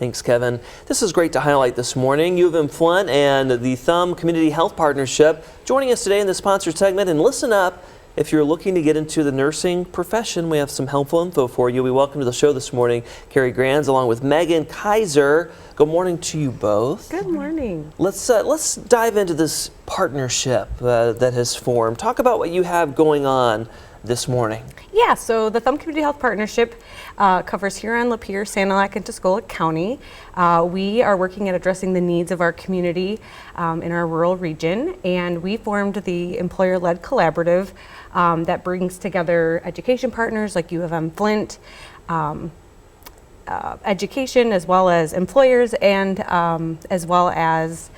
Thanks, Kevin. This is great to highlight this morning. U of M Flint and the Thumb Community Health Partnership joining us today in the sponsored segment. And listen up, if you're looking to get into the nursing profession, we have some helpful info for you. We welcome to the show this morning Carrie Granz along with Megan Kaiser. Good morning to you both. Good morning. Let's dive into this partnership that has formed. Talk about what you have going on this morning. Yeah, so the Thumb Community Health Partnership covers Huron, Lapeer, Sanilac, and Tuscola County. We are working at addressing the needs of our community in our rural region, and we formed the employer-led collaborative that brings together education partners like U of M Flint, education as well as employers, and as well as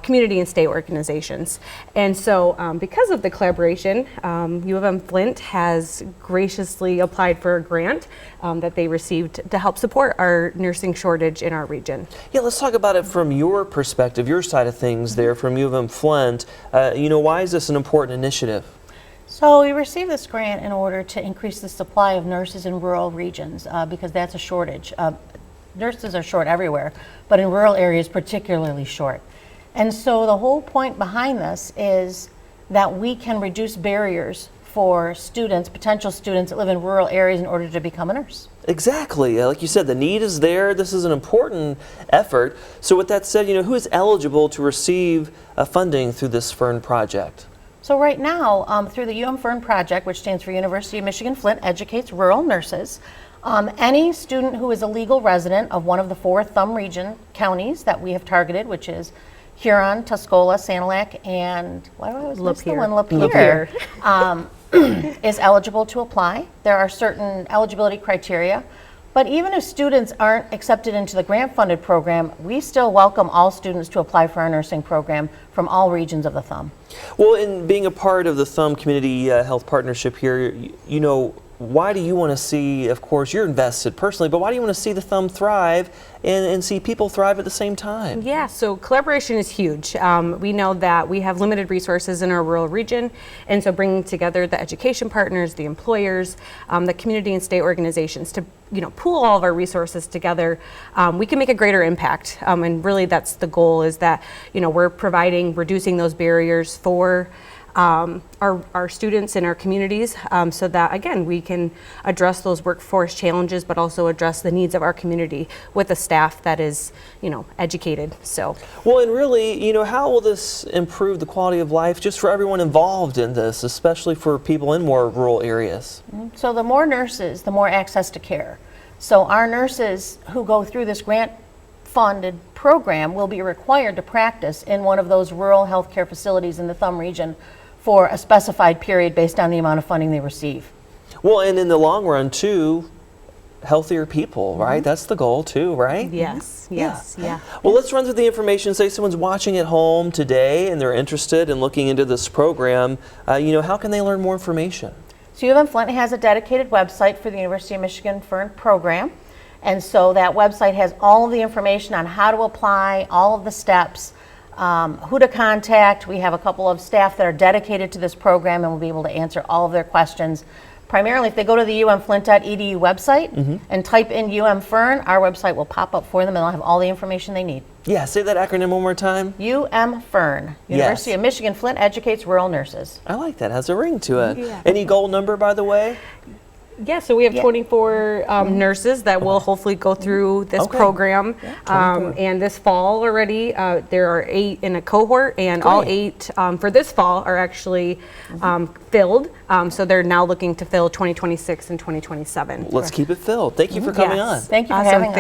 community and state organizations. And so because of the collaboration, U of M Flint has graciously applied for a grant that they received to help support our nursing shortage in our region. Yeah, let's talk about it from your perspective, your side of things there from U of M Flint. Why is this an important initiative? So we received this grant in order to increase the supply of nurses in rural regions because that's a shortage. Nurses are short everywhere, but in rural areas particularly short. And so the whole point behind this is that we can reduce barriers for students, potential students that live in rural areas in order to become a nurse. Exactly. Like you said, the need is there. This is an important effort. So with that said, who is eligible to receive funding through this FERN project? So right now, through the UM-FERN project, which stands for University of Michigan Flint Educates Rural Nurses, any student who is a legal resident of one of the 4 Thumb region counties that we have targeted, which is Huron, Tuscola, Sanilac, and Lapeer, is eligible to apply. There are certain eligibility criteria, but even if students aren't accepted into the grant-funded program, we still welcome all students to apply for our nursing program from all regions of the Thumb. Well, in being a part of the Thumb Community Health Partnership here, why do you want to see, of course, you're invested personally, but why do you want to see the Thumb thrive and see people thrive at the same time? Yeah, so collaboration is huge. We know that we have limited resources in our rural region, and so bringing together the education partners, the employers, the community and state organizations to pool all of our resources together, we can make a greater impact. And really that's the goal, is that we're reducing those barriers for our students in our communities, so that again we can address those workforce challenges, but also address the needs of our community with a staff that is educated. So well, and really, how will this improve the quality of life just for everyone involved in this, especially for people in more rural areas? So the more nurses, the more access to care. So our nurses who go through this grant funded program will be required to practice in one of those rural healthcare facilities in the Thumb region for a specified period based on the amount of funding they receive. Well, and in the long run too, healthier people, right? That's the goal too, right? Yes, yes, yeah. Well, let's run through the information. Say someone's watching at home today and they're interested in looking into this program. How can they learn more information? So U of M Flint has a dedicated website for the University of Michigan FERN program. And so that website has all of the information on how to apply, all of the steps, who to contact. We have a couple of staff that are dedicated to this program and will be able to answer all of their questions. Primarily, if they go to the umflint.edu website and type in UM-FERN, our website will pop up for them and they'll have all the information they need. Yeah, say that acronym one more time. UM-FERN, University of Michigan Flint Educates Rural Nurses. I like that. Has a ring to it. Yeah. Any goal number, by the way? Yeah, so we have 24 nurses that will hopefully go through this program. And this fall already, there are 8 in a cohort, and all 8 for this fall are actually filled. So they're now looking to fill 2026 and 2027. Let's keep it filled. Thank you for coming on. Thank you for having us.